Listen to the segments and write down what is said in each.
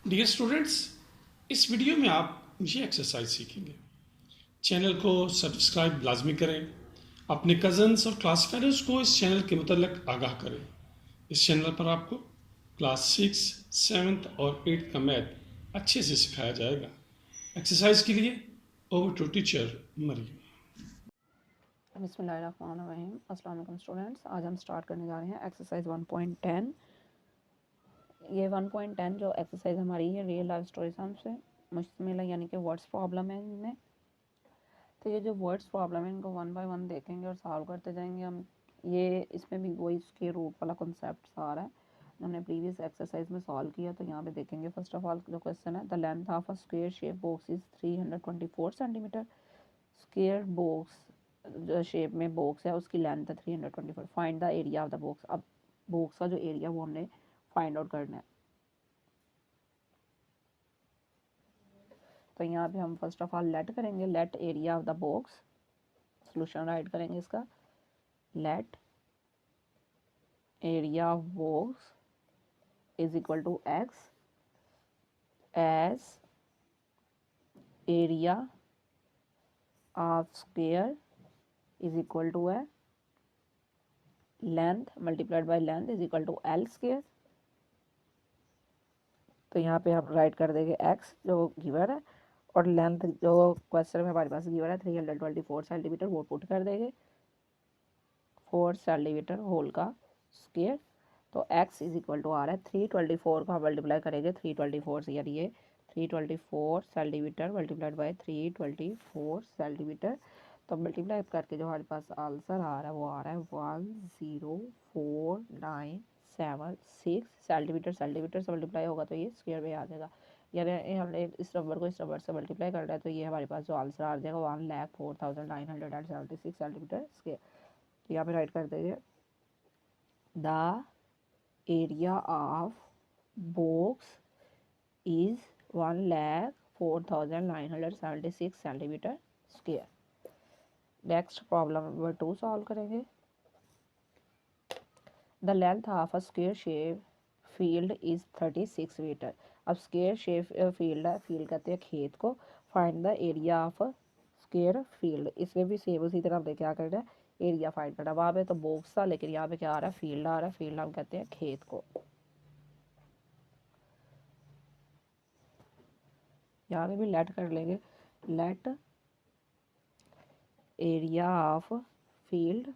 Dear students, इस video में आप ये एक्सरसाइज सीखेंगे। चैनल को सब्सक्राइब लाजमी करें। अपने कज़न्स और क्लास फेलोज़ को इस चैनल के मतलब आगाह करें। इस चैनल पर आपको क्लास 6, 7th और 8th का मैथ अच्छे से सिखाया जाएगा। एक्सरसाइज के लिए ओवर टू टीचर मरियम। बिस्मिल्लाहिर्रहमानिर्रहीम। अस्सलाम वालेकुम स्टूडेंट्स, आज हम स्टार्ट करने जा रहे हैं एक्सरसाइज 1.10। ये 1.10 जो एक्सरसाइज हमारी है रियल लाइफ स्टोरी सम से मुश्तमिल है, यानी कि वर्ड्स प्रॉब्लम है इनमें। तो ये जो वर्ड्स प्रॉब्लम है इनको वन बाय वन देखेंगे और सॉल्व करते जाएंगे हम। ये इसमें भी वही इसके रूट वाला कॉन्सेप्ट आ रहा है जो हमने प्रीवियस एक्सरसाइज में सॉल्व किया। तो यहाँ पे देखेंगे फर्स्ट ऑफ ऑल जो क्वेश्चन है, the length of a square shape box is 324 centimetre. Square box shape में बॉक्स है, उसकी लेंथ है 324। Find the area of the box. अब बॉक्स का जो एरिया वो हमने फाइंड आउट करना है। तो यहाँ पे हम फर्स्ट ऑफ ऑल लेट करेंगे, let area of the box. Solution write करेंगे इसका, let area of box is equal to X as area of square is equal to है length multiplied by length is equal to L square. तो यहाँ पे हम write कर देंगे x जो गिवन है और लेंथ जो क्वेश्चन में हमारे पास गिवन है 324 सेंटीमीटर, वो पुट कर देंगे 4 सेंटीमीटर होल का स्क्वायर। तो x इज इक्वल टू आ रहा है 324 को हम मल्टीप्लाई करेंगे 324 से, यानी ये 324 सेंटीमीटर मल्टीप्लाइड बाय 324 सेंटीमीटर। तो मल्टीप्लाई करके जो हमारे पास आंसर आ रहा है वो आ रहा है 10496 सेंटीमीटर। सेंटीमीटर से मल्टीप्लाई होगा तो ये स्क्वायर में आ जाएगा, यानी हमने इस नंबर को इस नंबर से मल्टीप्लाई करना है। तो ये हमारे पास जो आंसर आ जाएगा 1,04,976 सेंटीमीटर स्क्वायर। तो यहाँ पे राइट कर देंगे the area of box is 1,04,976 centimetre square. Next problem number 2 solve करेंगे। The length of a square shape field is 36 metre. अब स्क्वायर शेप फील्ड है, फील्ड कहते हैं खेत को। Find the area of square field. इसमें भी सेम उसी तरह हमने क्या करना है, एरिया फाइंड करना। वहाँ पे तो बॉक्स था, लेकिन यहाँ पे क्या आ रहा है, फील्ड आ रहा है। फील्ड हम कहते हैं खेत को। यहाँ पे भी लेट कर लेंगे, let area of field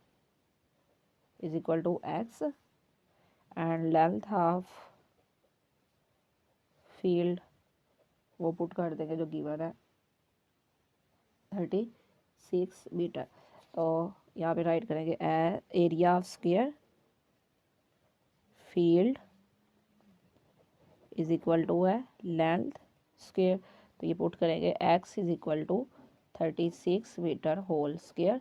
is equal to X and length of field वो पुट कर देंगे जो गिवन है 36 मीटर। तो यहाँ पे राइट करेंगे area of square field is equal to है लेंथ स्क्वायर। तो ये पुट करेंगे x is equal to 36 metre whole square.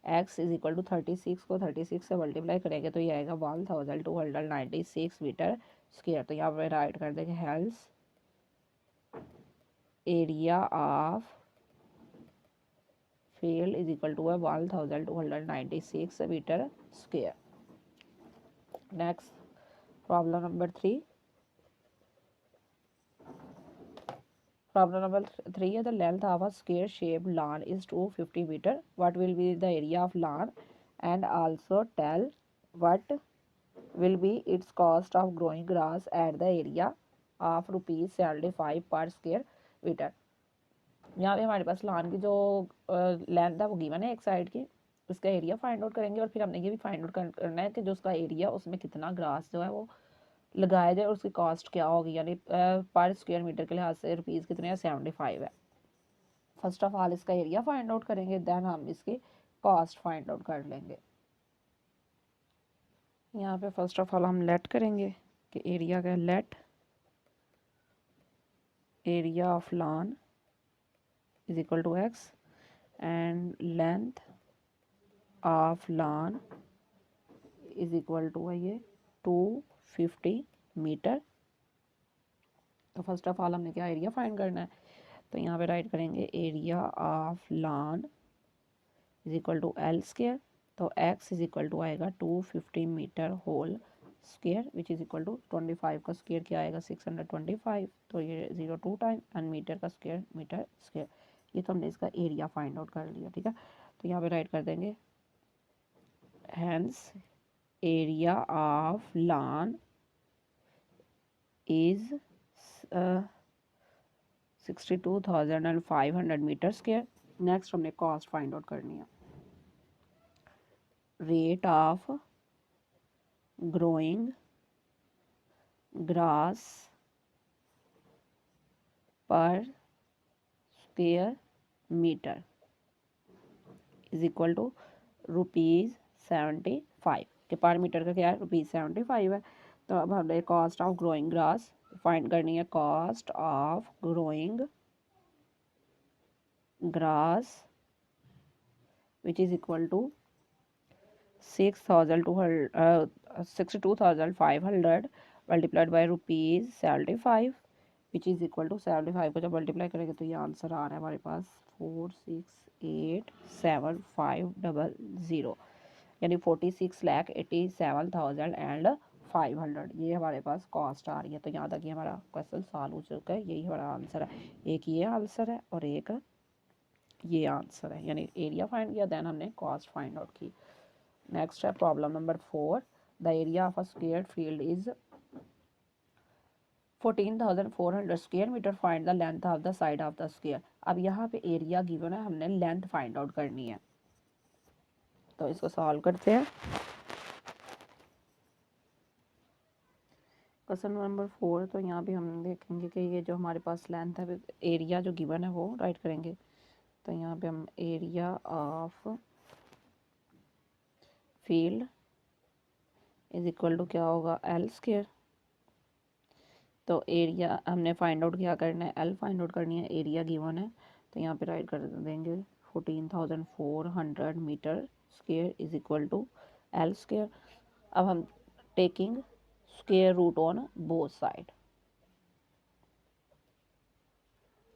x is equal to 36 को 36 से मल्टीप्लाई करेंगे तो ये आएगा 1,296 मीटर स्क्वायर। तो यहाँ पे राइट कर देंगे hence area of field is equal to है 1,296 metre square. Next problem number 3। Problem number 3 is the length of a square shaped lawn is 250 meter. What will be the area of lawn, and also tell what will be its cost of growing grass at the area of rupees 75 per square meter. यहाँ पे हमारे पास लान की जो length है वो given है एक side की, उसका एरिया फाइंड आउट करेंगे और फिर हमने ये भी फाइंड आउट करना है कि जो उसका एरिया उसमें कितना ग्रास जो है वो लगाया जाए और उसकी कॉस्ट क्या होगी, यानी पर स्क्वायर मीटर के लिहाज से रुपीज़ कितने हैं, 75 है। फर्स्ट ऑफ ऑल इसका एरिया फाइंड आउट करेंगे, देन हम इसकी कॉस्ट फाइंड आउट कर लेंगे। यहाँ पे फर्स्ट ऑफ ऑल हम लेट करेंगे कि एरिया का let area of lawn is equal to X and length of lawn is equal to है ये 250 मीटर। तो फर्स्ट ऑफ ऑल हमने क्या एरिया फाइंड करना है, तो यहाँ पे राइट करेंगे area of lawn is equal to L square. तो एक्स इज इक्वल टू आएगा 250 metre whole square which is equal to 25 का स्केयर क्या आएगा 625, तो ये 0 2 टाइम, एंड मीटर का स्केयर मीटर स्केयर। ये तो हमने इसका एरिया फाइंड आउट कर लिया, ठीक है। तो यहाँ पे राइट कर देंगे hence area of lawn is 62,500 metre square. Next हमने कॉस्ट फाइंड आउट करनी है। Rate of growing grass per square metre is equal to ₹75 के पर मीटर का क्या है ₹75 है। तो अब हमने cost of growing grass find करनी है। Cost of growing grass which is equal to 62,500 multiplied by ₹75 which is equal to 75 को जब मल्टीप्लाई करेंगे तो ये आंसर आ रहा है हमारे पास 4687500, यानी 46,87,500 ये हमारे पास कॉस्ट आ रही है। तो यहाँ तक ये हमारा क्वेश्चन सॉल्व हो चुका है। यही हमारा आंसर है, एक ये आंसर है और एक ये आंसर है, यानी एरिया फाइंड किया देन हमने कॉस्ट फाइंड आउट की। नेक्स्ट है problem number 4। The area of a square field is 14,400 square metre. Find the length of the side of the square. अब यहाँ पे एरिया गिवन है, हमने लेंथ फाइंड आउट करनी है। तो इसको सॉल्व करते हैं। क्वेश्चन नंबर 4, तो यहाँ पे हम देखेंगे कि ये जो हमारे पास लेंथ है, एरिया जो गिवन है वो राइट करेंगे। तो यहाँ पे हम area of field is equal to क्या होगा एल स्क्वायर। तो एरिया हमने फाइंड आउट क्या करना है, एल फाइंड आउट करनी है, एरिया गिवन है। तो यहाँ पे राइट कर देंगे 14,400 metre square is equal to L square. अब हम taking square root on both side,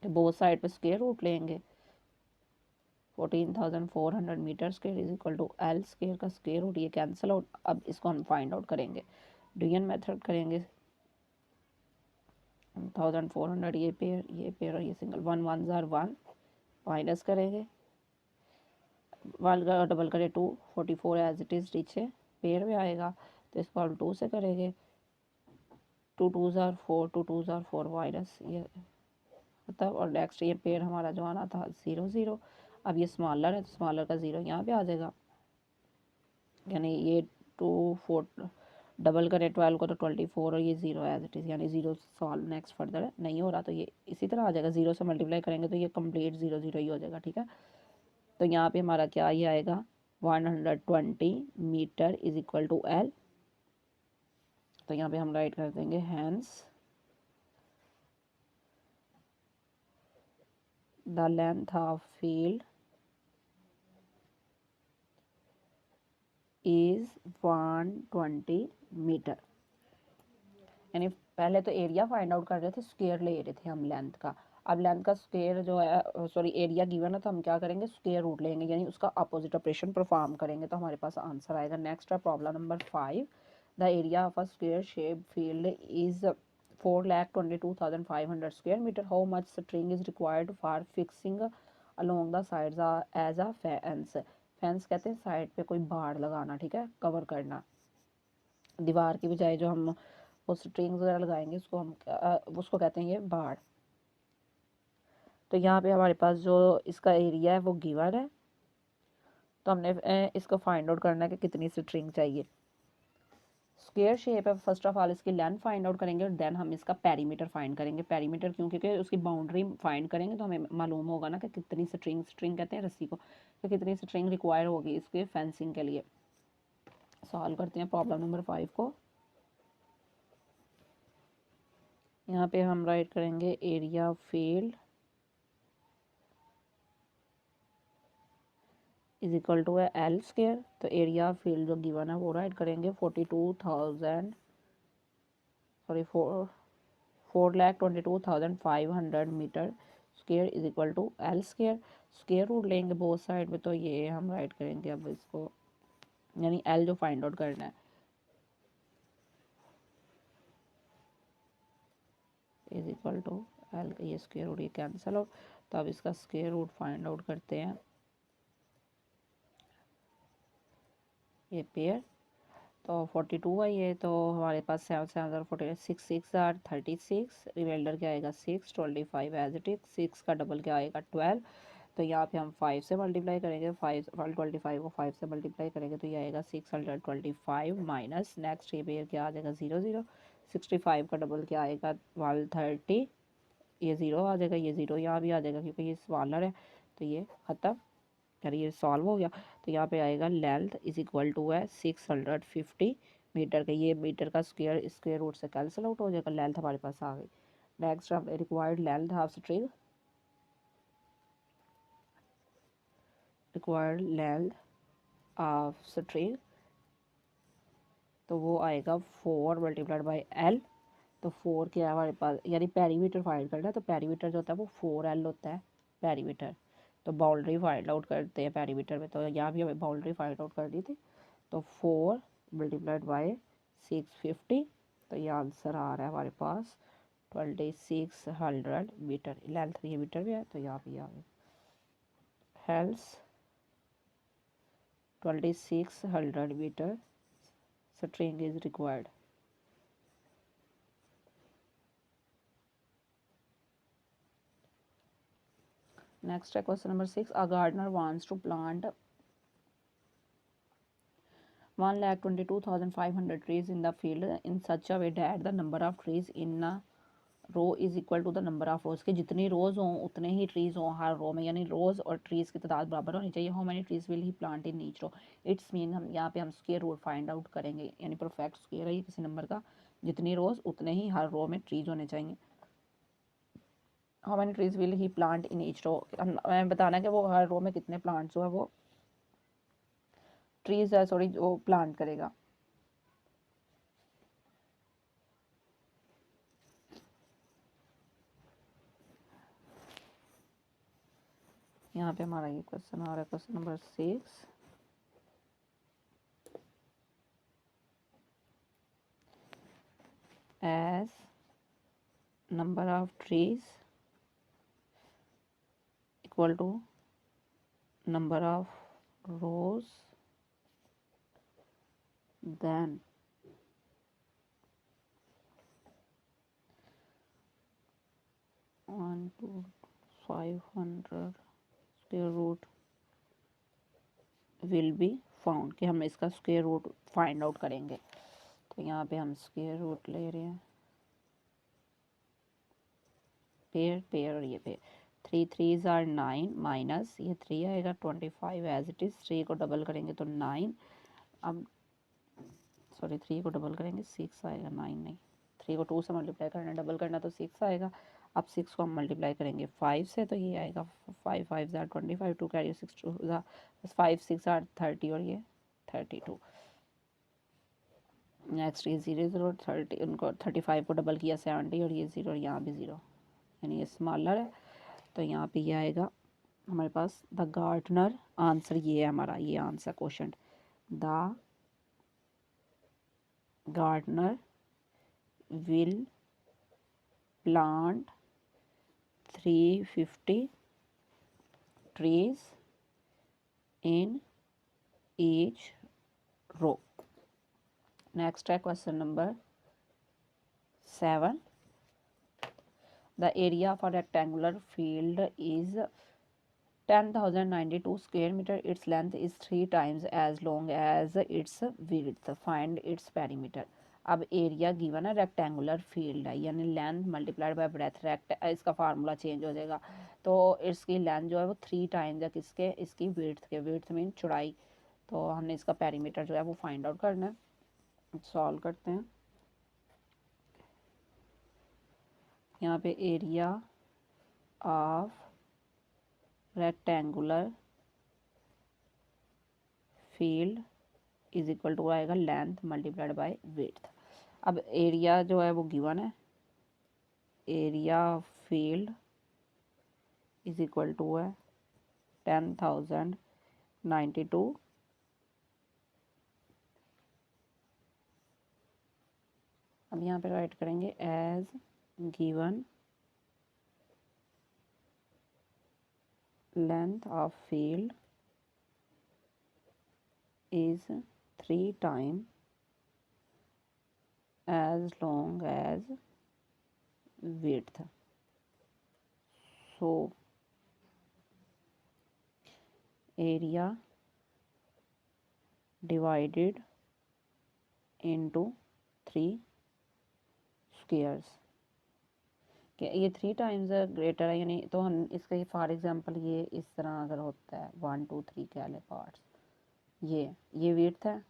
both side पे स्क्वायर रूट लेंगे। 14,400 metre square is equal to L square का स्क्वायर रूट, ये कैंसिल आउट। अब इसको हम फाइंड आउट करेंगे, डिवीजन मेथड करेंगे। 1,400 ये पेयर और ये सिंगल, 1 1 जार 1 माइनस करेंगे, 1 का डबल करें 2, 44 एज इट इज़ नीचे पेयर में आएगा। तो इसको हम 2 से करेंगे, 2 2 जार 4, 2 2 जार 4 माइनस ये मतलब, और नेक्स्ट ये पेयर हमारा जो आना था 0 0। अब ये स्मॉलर है तो स्मॉलर का 0 यहाँ पे आ जाएगा, यानी ये 2 4 डबल करें 12 को तो 24 और ये 0 एज इट इज़, यानी 0 सॉल्व नेक्स्ट फर्दर नहीं हो रहा तो ये इसी तरह आ जाएगा। 0 से मल्टीप्लाई करेंगे तो ये कंप्लीट 0 0 ही हो जाएगा, ठीक है। तो यहाँ पे हमारा क्या ये आएगा 120 metre is equal to L. तो यहाँ पे हम राइट कर देंगे hence the length of field is 120 metre. यानी पहले तो एरिया फाइंड आउट कर रहे थे, स्क्वायर ले रहे थे हम लेंथ का। अब लेंथ का स्क्वायर जो है, सॉरी एरिया गिवन है, तो हम क्या करेंगे स्क्वायर रूट लेंगे, यानी उसका अपोजिट ऑपरेशन परफॉर्म करेंगे तो हमारे पास आंसर आएगा। नेक्स्ट है problem number 5। The area of a square shape field is 4,22,500 square metre. How much string is required for fixing along the sides as a fence. Fence कहते हैं side पे कोई बाड़ लगाना, ठीक है, कवर करना। दीवार की बजाय जो हम वो स्ट्रिंग्स वगैरह लगाएंगे उसको हम उसको कहते हैं ये बाड़। तो यहाँ पे हमारे पास जो इसका एरिया है वो गिवन है, तो हमने इसको फाइंड आउट करना है कि कितनी स्ट्रिंग चाहिए। स्क्वायर शेप है, फर्स्ट ऑफ ऑल इसकी लेंथ फाइंड आउट करेंगे और देन हम इसका पेरीमीटर फाइंड करेंगे। पेरीमीटर क्यों, क्योंकि उसकी बाउंड्री फाइंड करेंगे तो हमें मालूम होगा ना कि कितनी स्ट्रिंग कहते हैं रस्सी को, तो कितनी स्ट्रिंग रिक्वायर होगी इसके फेंसिंग के लिए। सॉल्व करते हैं प्रॉब्लम नंबर 5 को। यहाँ पे हम राइट करेंगे area field is equal to है एल स्क्वायर। तो एरिया फील्ड जो गिवन है वो राइट करेंगे 4,22,500 metre square is equal to L square. Square root लेंगे बोथ साइड में, तो ये हम राइट करेंगे अब इसको, यानी एल जो फाइंड आउट करना है इज इक्वल टू एल, ये स्क्वायर रूट ये कैंसिल आउट, तो अब इसका स्क्वायर रूट फाइंड आउट करते हैं। ये पेयर तो 42 है ये, तो हमारे पास 7 7 46 6 आर 36, रिमाइंडर क्या आएगा 6, 25 एज इट इज, 6 का डबल क्या आएगा 12, तो यहाँ पे हम 5 से मल्टीप्लाई करेंगे, 525 को 5 से मल्टीप्लाई करेंगे तो ये आएगा 625 माइनस नेक्स्ट ये पेयर क्या आ जाएगा 0 0, 65 का डबल क्या आएगा 130, ये 0 आ जाएगा, ये 0 यहाँ भी आ जाएगा क्योंकि ये स्मॉलर है, तो ये ख़त्म, यानी ये सॉल्व हो गया। तो यहाँ पे आएगा लेंथ इज इक्वल टू है 650 मीटर का, ये मीटर का स्क्वायर रूट से कैंसिल आउट हो जाएगा, लेंथ हमारे पास आ गई। नेक्स्ट हम required length of string, required length of string, तो वो आएगा 4 मल्टीप्लाइड बाई एल, तो 4 क्या है हमारे पास, यानी पेरीमीटर फाइंड करना है, तो पेरीमीटर जो होता है वो 4L होता है पेरीमीटर, तो बाउंड्री फाइंड आउट करते हैं पेरीमीटर में, तो यहाँ भी हमें बाउंड्री फाइंड आउट करनी थी, तो 4 मल्टीप्लाइड बाई 650, तो ये आंसर आ रहा है हमारे पास 2600 मीटर, लेंथ ये मीटर में है तो यहाँ भी आ गया, हेल्स 2600 metre string is required. Next question number 6, a gardener wants to plant 1,22,500 trees in the field in such a way that the number of trees in a row is equal to the number of rows, के जितनी रोज हों उतने ही trees हों हर रो में, यानी रोज और trees की तादाद बराबर होनी चाहिए। How many trees will he plant in each row, it's mean हम यहाँ पे हम स्क्वायर रूट फाइंड आउट करेंगे, यानी परफेक्ट स्क्वायर है ये किसी नंबर का, जितनी रोज उतने ही हर रो में ट्रीज होने चाहिए। How many trees will he plant in each row, हमें बताना है कि वो हर रो में कितने प्लांट्स जो है वो ट्रीज है सॉरी वो प्लांट करेगा। यहाँ पे हमारा ये क्वेश्चन आ रहा है, question number 6, as number of trees equal to number of rows, then 1 to 500 square root will be found, कि हम इसका स्क्वायर रूट फाइंड आउट करेंगे, तो यहाँ पे हम स्क्वायर रूट ले रहे हैं, पेयर पेयर और ये पेयर, 3 3s आर 9 माइनस ये 3 आएगा 25 एज इट इज़, 3 को डबल करेंगे तो 9, अब सॉरी 3 को डबल करेंगे 6 आएगा, 9 नहीं, 3 को 2 से मल्टीप्लाई करना डबल करना तो 6 आएगा, अब 6 को हम मल्टीप्लाई करेंगे 5 से तो ये आएगा 5 5 आर 25, 2 कैरी 6 2 5 6 आर 30 और ये 32। नेक्स्ट ये 0 0 30, उनको 35 को डबल किया 70 और ये 0 और यहाँ भी 0, यानी ये स्मॉलर है, तो यहाँ पे ये आएगा हमारे पास द गार्डनर, आंसर ये है हमारा, ये answer question, the gardener will plant 350 trees in each row. Next है question number 7, the area of a rectangular field is 10,092 square meter, its length is 3 times as long as its width, find its perimeter। अब area given है, rectangular field है, यानी length multiplied bye breath, इसका formula change हो जाएगा, तो इसकी length जो है वो 3 टाइम्स है किसके, इसकी विड्थ के, विड्थ मीन चौड़ाई, तो हमने इसका पेरीमीटर जो है वो फाइंड आउट करना है। सॉल्व करते हैं, यहाँ पे area of rectangular field is equal to आएगा लेंथ मल्टीप्लाइड बाय विड्थ। अब एरिया जो है वो गिवन है, area field is equal to है 10,092, अब यहाँ पे राइट करेंगे as given length of field is 3 times as long as width. So area divided into 3 squares कि ये 3 टाइम्स ग्रेटर है, यानी तो हम इसका फॉर एग्जांपल ये इस तरह अगर होता है 1 2 3 कह लें पार्ट्स, ये विड्थ है,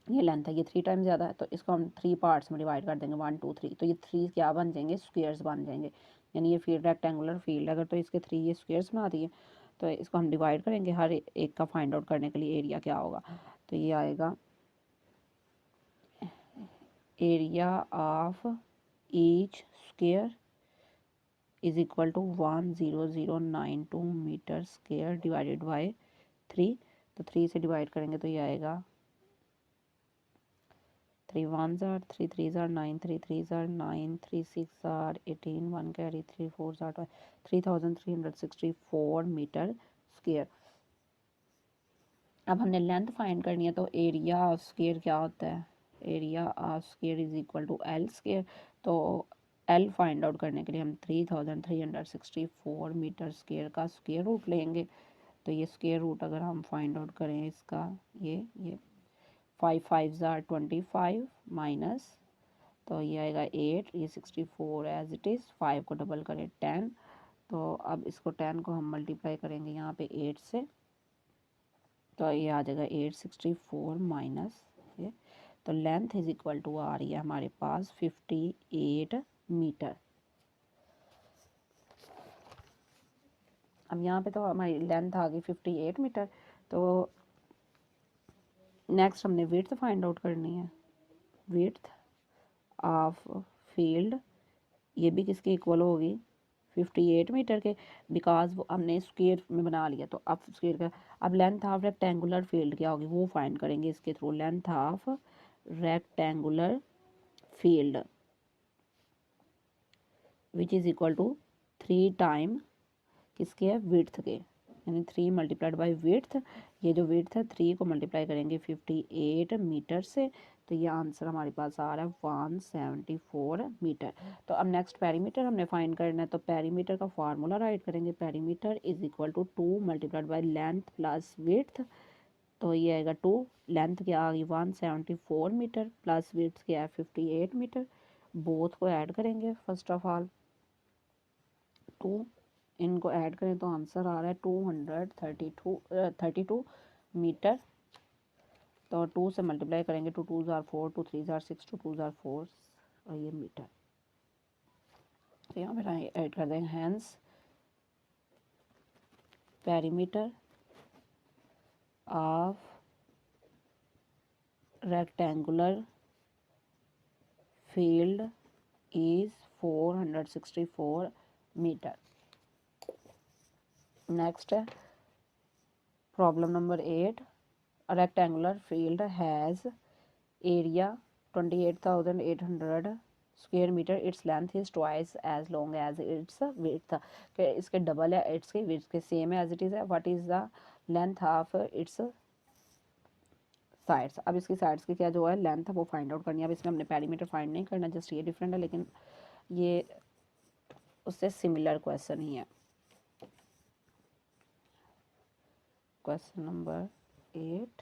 ये लेंथ है, ये 3 टाइम्स ज़्यादा है, तो इसको हम 3 पार्ट्स में डिवाइड कर देंगे 1 2 3, तो ये 3 क्या बन जाएंगे, स्क्वेयर्स बन जाएंगे। यानी ये फील्ड रेक्टेंगुलर फील्ड, अगर तो इसके 3 ये स्क्वेयर्स बना दिए, तो इसको हम डिवाइड करेंगे हर एक का फाइंड आउट करने के लिए एरिया क्या होगा। तो ये आएगा area of each square is equal to 10092 metre square divided by 3। तो 3 से डिवाइड करेंगे तो ये आएगा 3 1s are 3 3s are 9 3 3s are 9 3 6 are 18 1 carry 3 4s are 3364 metre square. अब हमने लेंथ फाइंड करनी है, तो एरिया ऑफ स्क्वेयर क्या होता है, area of square is equal to L square. तो एल फाइंड आउट करने के लिए हम 3364 मीटर स्क्वेयर का स्क्वेयर रूट लेंगे। तो ये स्क्वेयर रूट अगर हम फाइंड आउट करें इसका, ये 5 5s are 25 माइनस, तो ये आएगा 8, ये 64 एज इट इज़, 5 को डबल करें 10, तो अब इसको 10 को हम मल्टीप्लाई करेंगे यहाँ पे 8 से, तो ये आ जाएगा 864 माइनस ये। तो लेंथ इज इक्वल टू आ रही है हमारे पास 58 मीटर। अब यहाँ पे तो हमारी लेंथ आ गई 58 मीटर। तो नेक्स्ट हमने विड्थ फाइंड आउट करनी है। विड्थ ऑफ फील्ड ये भी किसके इक्वल होगी, 58 मीटर के, बिकॉज वो हमने स्क्वायर में बना लिया। तो अब स्क्वायर का, अब लेंथ ऑफ रेक्टेंगुलर फील्ड क्या होगी वो फाइंड करेंगे इसके थ्रू। Length of rectangular field which is equal to 3 time किसके है, विड्थ के, यानी 3 मल्टीप्लाइड बाई विड्थ। ये जो विड्थ है 3 को मल्टीप्लाई करेंगे 58 मीटर से, तो ये आंसर हमारे पास आ रहा है 174 मीटर। तो अब नेक्स्ट पेरीमीटर हमने फाइंड करना है। तो पेरीमीटर का फार्मूला राइट करेंगे, perimeter is equal to 2 multiplied by length plus width. तो ये आएगा 2, लेंथ क्या आ गई 174 मीटर, प्लस विड्थ क्या है 58 मीटर। बोथ को ऐड करेंगे फर्स्ट ऑफ ऑल, 2 इनको ऐड करें तो आंसर आ रहा है 232 मीटर। तो 2 से मल्टीप्लाई करेंगे, 2 2s are 4, 2 3s are 6, 2 2s are 4, और ये मीटर। तो यहाँ पर ऐड कर देंगे, hence perimeter of rectangular field is 464 metre. Next है problem number 8। A rectangular field has area 28,800 square meter. Its length is twice as long as its width. इसके double है, इसके width के सेम है as it is है. What is the length of its sides? अब इसकी sides की क्या जो है लेंथ है वो फाइंड आउट करनी है। अब इसमें हमने पेरीमीटर फाइंड नहीं करना, जस्ट ये डिफरेंट है, लेकिन ये उससे सिमिलर क्वेश्चन ही है। Question number 8।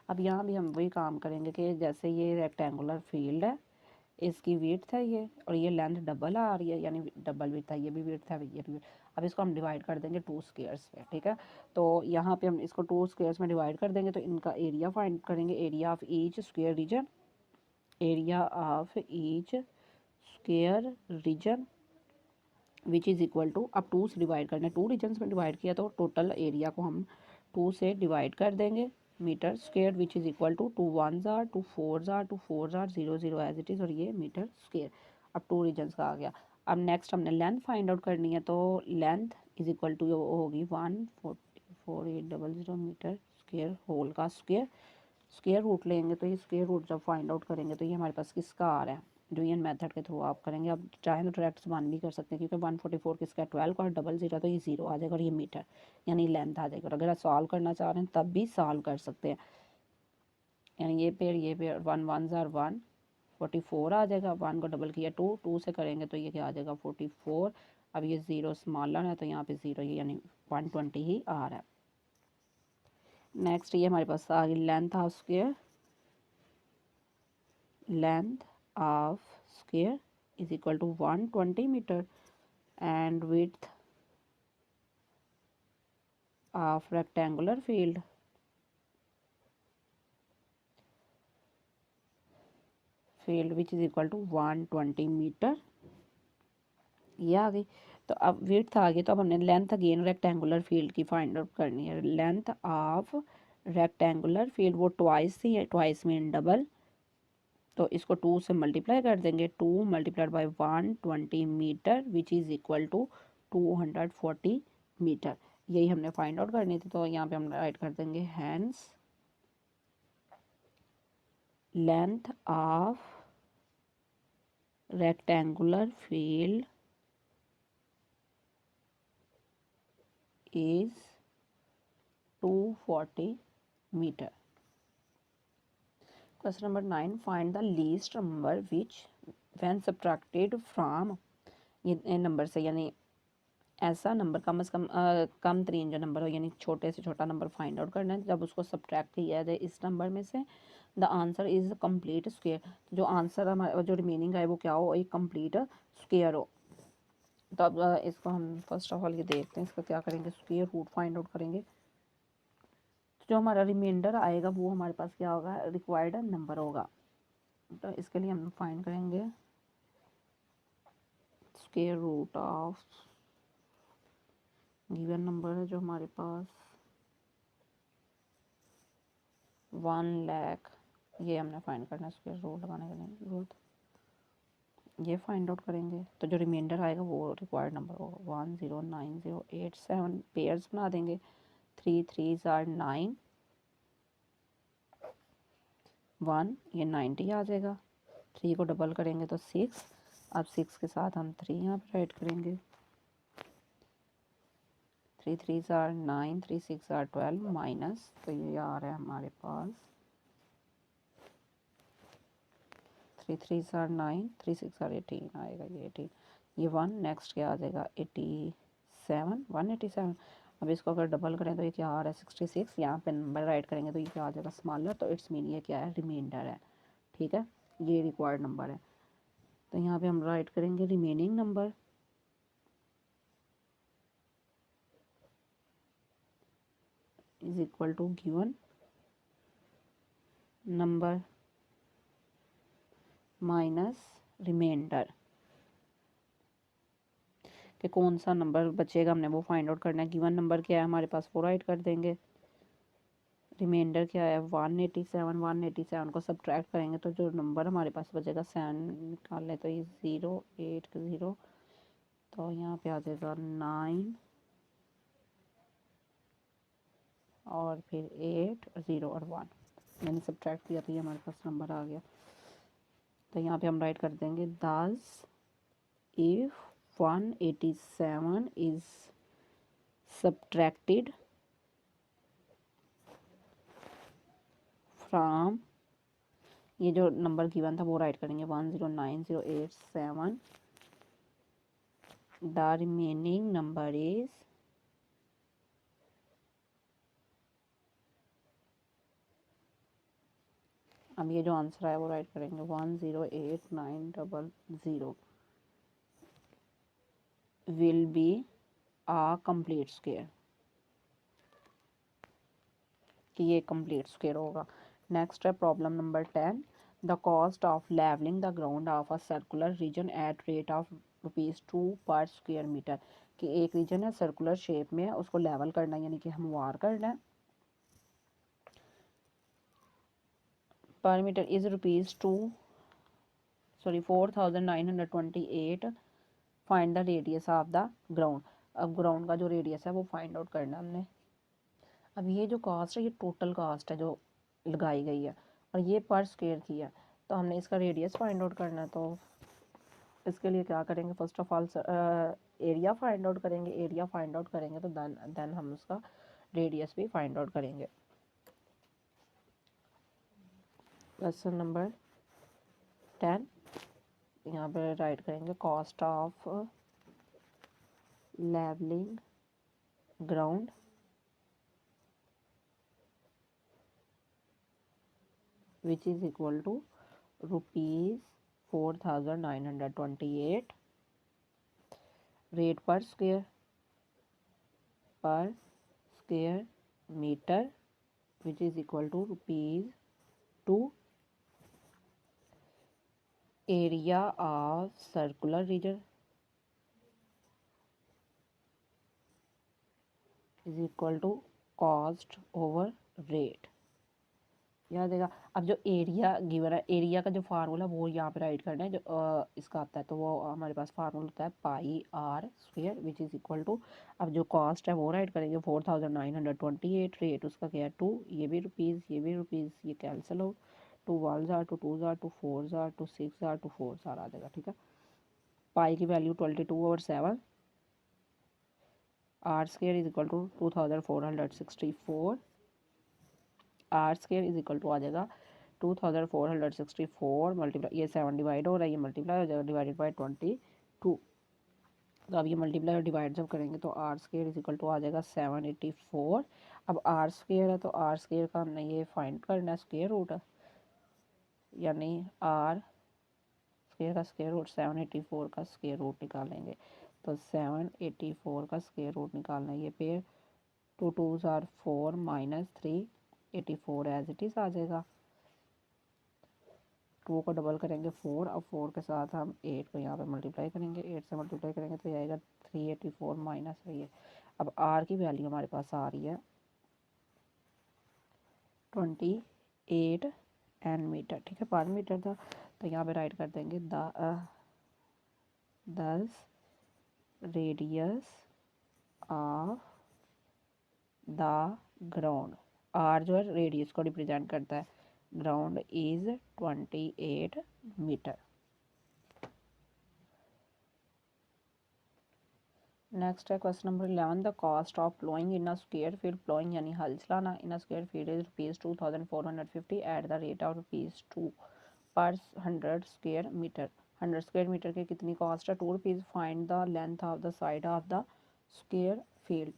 अब यहाँ भी हम वही काम करेंगे कि जैसे ये रेक्टेंगुलर फील्ड है, इसकी विड्थ है ये, और ये लेंथ डबल आ रही है, यानी डबल विड्थ है, ये भी विड्थ है, ये भी। अब इसको हम डिवाइड कर देंगे 2 स्क्वेयर्स में, ठीक है। तो यहाँ पे हम इसको 2 स्क्वेयर्स में डिवाइड कर देंगे, तो इनका एरिया फाइंड करेंगे, area of each square region, area of each square region which is equal to, अब 2 से डिवाइड करना है, 2 रीजन्स में डिवाइड किया तो टोटल एरिया को हम 2 से डिवाइड कर देंगे metre square which is equal to 2 1s are 2 4s are 2 4s are 0 0 as it is, और ये मीटर स्क्वेयर। अब 2 रीजन्स का आ गया। अब नेक्स्ट हमने लेंथ फाइंड आउट करनी है, तो लेंथ इज इक्वल टू होगी 144,800 मीटर स्क्वायर होल का स्क्वायर रूट लेंगे। तो ये स्क्वायर रूट जब फाइंड आउट करेंगे तो ये हमारे पास किसका आ रहा है, डिवीजन मेथड के थ्रू आप करेंगे। अब चाहे तो डायरेक्ट वन भी कर सकते हैं, क्योंकि 144 किसका 12 का, 00 तो ये 0 आ जाएगा और ये मीटर यानी लेंथ आ जाएगा। और अगर आप सॉल्व करना चाह रहे हैं तब भी सॉल्व कर सकते हैं, यानी ये पेयर 1 1 ज़ार 1 44 आ जाएगा। 1 को डबल किया 2, 2 से करेंगे तो ये क्या आ जाएगा 44। अब ये 0 स्मॉलर है तो यहाँ पे 0 ये यानी 120 ही आ रहा है। नेक्स्ट ये हमारे पास आ गई length of square, length of square is equal to 120 metre and width of rectangular field which is equal to 120 metre. ये आ गई। तो अब विड्थ आ गई, तो अब हमने लेंथ अगेन रेक्टेंगुलर फील्ड की फाइंड आउट करनी है। लेंथ ऑफ रेक्टेंगुलर फील्ड वो ट्वाइस थी है, ट्वाइस मीन डबल, तो इसको 2 से मल्टीप्लाई कर देंगे। 2 multiplied by 120 metre which is equal to 240 metre. यही हमने फाइंड आउट करनी थी, तो यहाँ पे हम राइट कर देंगे hence length of rectangular field is 240 meter. Question number 9, find the least number which when subtracted from, ये नंबर से यानी ऐसा नंबर कम से कम तरीन जो नंबर हो, यानी छोटे से छोटा नंबर फाइंड आउट करना है। जब उसको सब्ट्रैक्ट किया जाए इस नंबर में से, the answer is complete square, जो आंसर हमारा जो रिमेनिंग है वो क्या हो, एक कंप्लीट स्क्वायर हो। तो अब इसको हम फर्स्ट ऑफ ऑल ये देखते हैं, इसका क्या करेंगे, स्क्वायर रूट फाइंड आउट करेंगे। तो जो हमारा रिमाइंडर आएगा वो हमारे पास क्या होगा, रिक्वायर्ड नंबर होगा। तो इसके लिए हम फाइंड करेंगे square root of given number है जो हमारे पास 1 लाख, ये हमने फाइंड करना है स्क्वायर रूट लगाने के लिए रूट, ये फाइंड आउट करेंगे। तो जो रिमाइंडर आएगा वो रिक्वायर्ड नंबर होगा 109087। पेयर्स बना देंगे, 3 3 आर 9, 1 ये 90 आ जाएगा। 3 को डबल करेंगे तो 6, अब 6 के साथ हम 3 यहाँ पर राइट करेंगे। 3 3 आर 9, 3 6 आर 12 माइनस, तो ये आ रहा है हमारे पास 3 3 आर 9, 3 6 आर 18 आएगा, ये 18, ये 1, नेक्स्ट क्या आ जाएगा 87, 187। अब इसको अगर डबल करें तो ये क्या आ रहा है 66, यहाँ पे नंबर राइट करेंगे तो ये क्या आ जाएगा स्मॉलर, तो इट्स मीन ये क्या है रिमाइंडर है, ठीक है, ये रिक्वायर्ड नंबर है। तो यहाँ पे हम राइट करेंगे remaining number is equal to given number minus reminder, कि कौन सा नंबर बचेगा हमने वो फाइंड आउट करना है। गिवन नंबर क्या है हमारे पास वो राइट कर देंगे, रिमाइंडर क्या है 187, 187 को सब्ट्रैक्ट करेंगे तो जो नंबर हमारे पास बचेगा 7 निकाल लें तो ये 080, तो यहाँ पे आ जाएगा 9 और फिर 8 0 और 1, यानी सब्ट्रैक्ट किया तो ये हमारे पास नंबर आ गया। तो यहाँ पे हम राइट कर देंगे 10 इफ 187 इज सब्ट्रैक्टेड फ्रॉम, ये जो नंबर गिवन था वो राइट करेंगे 109087, द रिमेनिंग नंबर इज अब ये जो आंसर है वो राइट करेंगे 108900 will be a complete square, कि ये कंप्लीट स्क्वायर होगा। नेक्स्ट है problem number 10, the cost of levelling the ground of a circular region at rate of ₹2 per square metre, कि एक रीजन है सर्कुलर शेप में है उसको लेवल करना है यानी कि हमवार करना है, per metre is ₹4,928, find the radius of the ground. अब ग्राउंड का जो रेडियस है वो फाइंड आउट करना है हमने। अब ये जो कास्ट है ये टोटल कास्ट है जो लगाई गई है और ये पर स्क्वायर की है, तो हमने इसका रेडियस फाइंड आउट करना है। तो इसके लिए क्या करेंगे, first of all area find out करेंगे। एरिया फाइंड आउट करेंगे तो देन हम उसका रेडियस भी फाइंड आउट करेंगे। क्वेश्चन नंबर 10 यहाँ पे राइट करेंगे cost of levelling ground which is equal to rupees 4928 rate per square meter which is equal to rupees 2 area of circular region is equal to cost over rate। याद देगा। अब जो area given है, area का जो formula वो यहाँ पे राइट करना है, जो इसका आता है तो वो हमारे पास फार्मूला होता है pi R square which is equal to, अब जो कॉस्ट है वो राइट करेंगे 4928, रेट उसका क्या है 2, ये भी रुपीज़ ये भी रुपीज़, ये कैंसिल हो, 2 1 जार 2 2 जार 2 4 जार 2 6 जार 2 4 जार आ जाएगा। ठीक है, पाई की value 22/7, R square is equal to 2464, R square is equal to आ जाएगा 2464 मल्टीप्लाई, ये 7 डिवाइड हो रहा है, ये मल्टीप्लाई हो जाएगा डिवाइडेड बाई 22। तो अब ये मल्टीप्लाई और डिवाइड जब करेंगे तो R square is equal to आ जाएगा 784। अब आर स्क्वायर है तो आर स्क्वायर का हमने ये फाइंड करना है स्क्वायर रूट, यानी आर स्क्वायर का स्क्वायर रूट 784 का स्क्वायर रूट निकालेंगे। तो 784 का स्क्वायर रूट निकालना है, ये पे 2 2 R 4 minus 384 as it is आ जाएगा। 2 को डबल करेंगे 4, अब 4 के साथ हम 8 को यहाँ पे मल्टीप्लाई करेंगे, 8 से मल्टीप्लाई करेंगे तो ये आएगा 384 माइनस है ये। अब आर की वैल्यू हमारे पास आ रही है 28 एन मीटर। ठीक है, पर मीटर था तो यहाँ पे राइट कर देंगे 10 radius of the ground. R जो है रेडियस को रिप्रेजेंट करता है, ग्राउंड इज 28 मीटर। नेक्स्ट है question number 11, the cost of ploughing in a square field, ploughing यानी हल चलाना in a square field is ₹2450 at the rate of ₹2 per 100 square metre. 100 square metre की कितनी cost है, ₹2। Find the length of the side of the square field.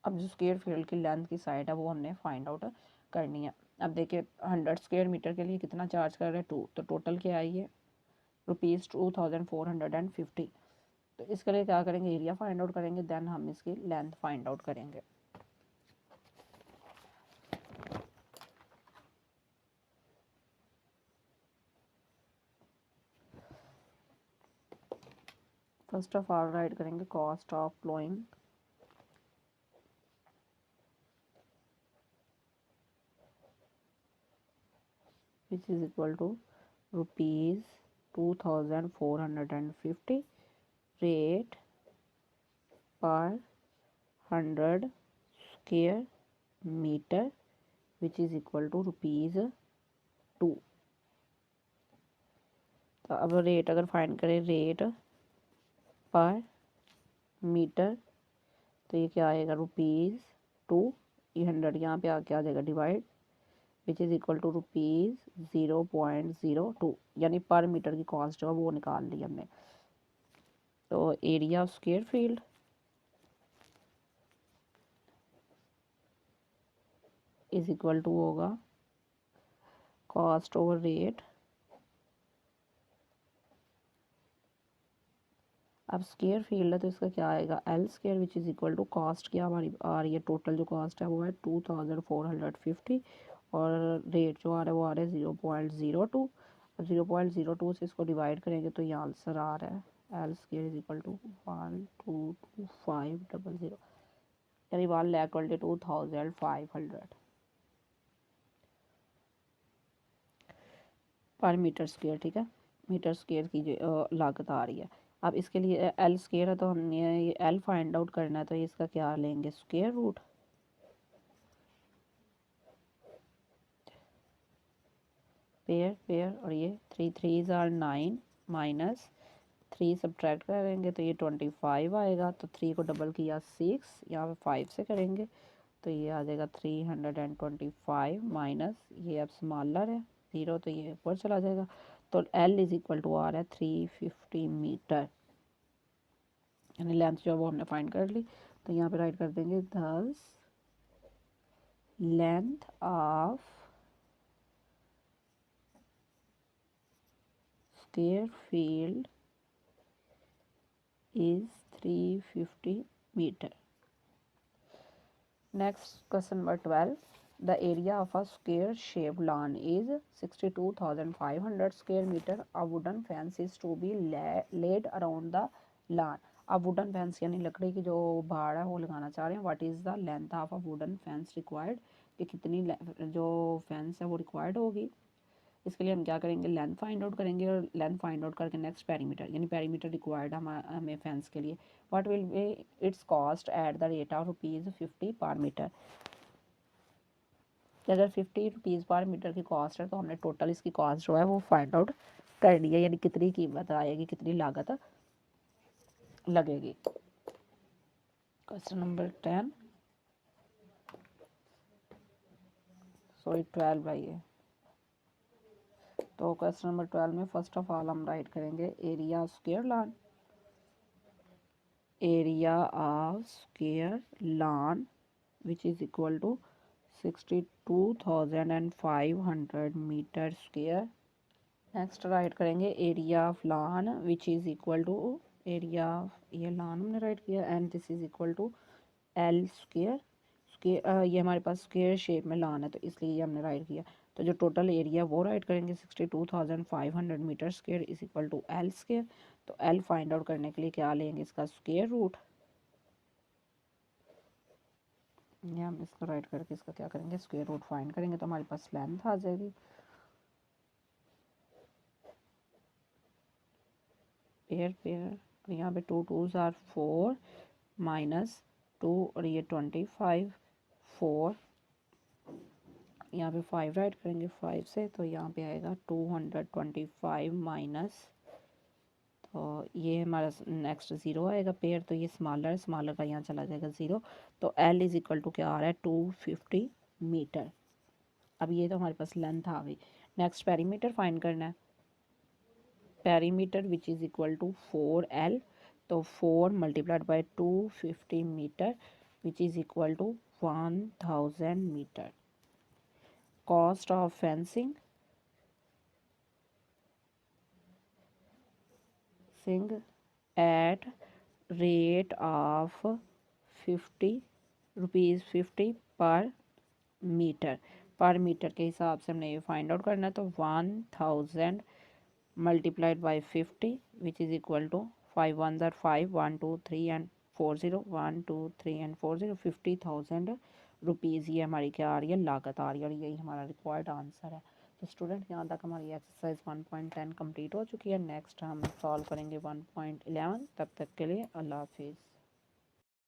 अब जो square field की length की साइड है वो हमने फाइंड आउट करनी है। अब देखिए 100 स्क्वायर मीटर के लिए कितना चार्ज कर रहे हैं 2, तो टोटल क्या आई है ₹2450। तो इसके लिए क्या करेंगे, एरिया फाइंड आउट करेंगे, देन हम इसकी लेंथ फाइंड आउट करेंगे। फर्स्ट ऑफ ऑल राइट करेंगे cost of ploughing which is equal to ₹2450 rate per 100 square metre which is equal to ₹2। तो अब रेट अगर फाइंड करें रेट पर मीटर तो ये क्या आएगा ₹2, ये 100 यहाँ पे आके आ जाएगा divide which is equal to ₹0.02, यानी पर मीटर की कॉस्ट जो है वो निकाल ली हमने। तो area of square field is equal to होगा कॉस्ट ओवर रेट। अब स्क्वायर फील्ड है तो इसका क्या आएगा L square which is equal to cost क्या हमारी आ रही है, टोटल जो कॉस्ट है वो है 2450 और रेट जो आ रहा है वो आ रहा है 0.02। अब 0.02 से इसको डिवाइड करेंगे तो ये आंसर आ रहा है L square is equal to 122,500, यानी 1,22,500 पर मीटर स्क्वायर। ठीक है, मीटर स्क्वायर की लागत आ रही है। अब इसके लिए एल स्क्वायर है तो हमने ये एल फाइंड आउट करना है, तो इसका क्या लेंगे, स्क्वायर रूट। पेयर पेयर और ये 3 3s आर 9 माइनस 3 सब्ट्रैक्ट करेंगे तो ये 25 आएगा। तो 3 को डबल किया 6, यहाँ पे 5 से करेंगे तो ये आ जाएगा 325 माइनस ये अब स्मॉलर है 0 तो ये ऊपर चला जाएगा। तो L इज इक्वल टू आ रहा है 350 मीटर, यानी लेंथ जो है वो हमने फाइंड कर ली। तो यहाँ पे राइट कर देंगे thus length of square field is 350 meter. Next, question number 12. The area of a square shaped lawn is 62,500 square meter. A wooden fence is to be laid around the lawn. अब wooden fence यानी लकड़ी की जो बाड़ है वो लगाना चाह रहे हैं। What is the length of a wooden fence required, कि कितनी जो फेंस है वो रिक्वायर्ड होगी। इसके लिए हम क्या करेंगे, लेंथ फाइंड आउट करेंगे और लेंथ फाइंड आउट करके नेक्स्ट पेरीमीटर, यानी पेरीमीटर रिक्वायर्ड हमें फेंस के लिए। What will be it's cost at the rate of ₹50 per metre. अगर ₹50 पर मीटर की कॉस्ट है तो हमने टोटल इसकी कॉस्ट जो है वो फाइंड आउट करनी है, यानी कितनी कीमत आएगी, कितनी लागत लगेगी। क्वेश्चन नंबर 10 सॉरी 12 भाई है। तो क्वेश्चन नंबर 12 में फर्स्ट ऑफ ऑल हम राइट करेंगे area square lawn. area of square lawn which is equal to 62,500 meter square। Next write करेंगे area of lawn which is equal to area ये lawn हमने write किया and this is equal to L square. ये हमारे पास square shape में lawn है तो इसलिए ये हमने राइट किया। तो जो टोटल एरिया वो राइट करेंगे 62,500 metre square is equal to L square. तो एल फाइंड आउट करने के लिए क्या लेंगे, इसका स्क्वायर रूट। ये हम इसको राइट करके इसका क्या करेंगे, स्क्वायर रूट फाइंड करेंगे तो हमारे पास लेंथ आ जाएगी। पेयर पेयर और यहाँ पे 2 2s आर 4 माइनस 2 और ये 25 4 यहाँ पे 5 राइट करेंगे 5 से तो यहाँ पे आएगा 225 माइनस, तो ये हमारा नेक्स्ट 0 आएगा पेयर। तो ये स्मॉलर का यहाँ चला जाएगा 0। तो L इज इक्वल टू क्या आ रहा है 250 मीटर। अब ये तो हमारे पास लेंथ आ गई। नेक्स्ट पेरीमीटर फाइंड करना है। Perimeter which is equal to 4L, तो 4 multiplied by 250 metre which is equal to 1000 metre. Cost of fencing at rate of 50 rupees 50 per metre के हिसाब से हमने ये फाइंड आउट करना है। तो 1000 multiplied by 50 which is equal to 5 1 ज़ार 5 1 2 3 एंड 4 0 1 2 3 एंड 4 0 50,000 रुपीज़ ये हमारी क्या आ रही है, लागत आ रही है और यही हमारा रिक्वायर्ड आंसर है। तो स्टूडेंट यहाँ तक हमारी एक्सरसाइज 1.10 कंप्लीट हो चुकी है। नेक्स्ट हम सॉल्व करेंगे 1.11। तब तक के लिए अल्लाह हाफिज़।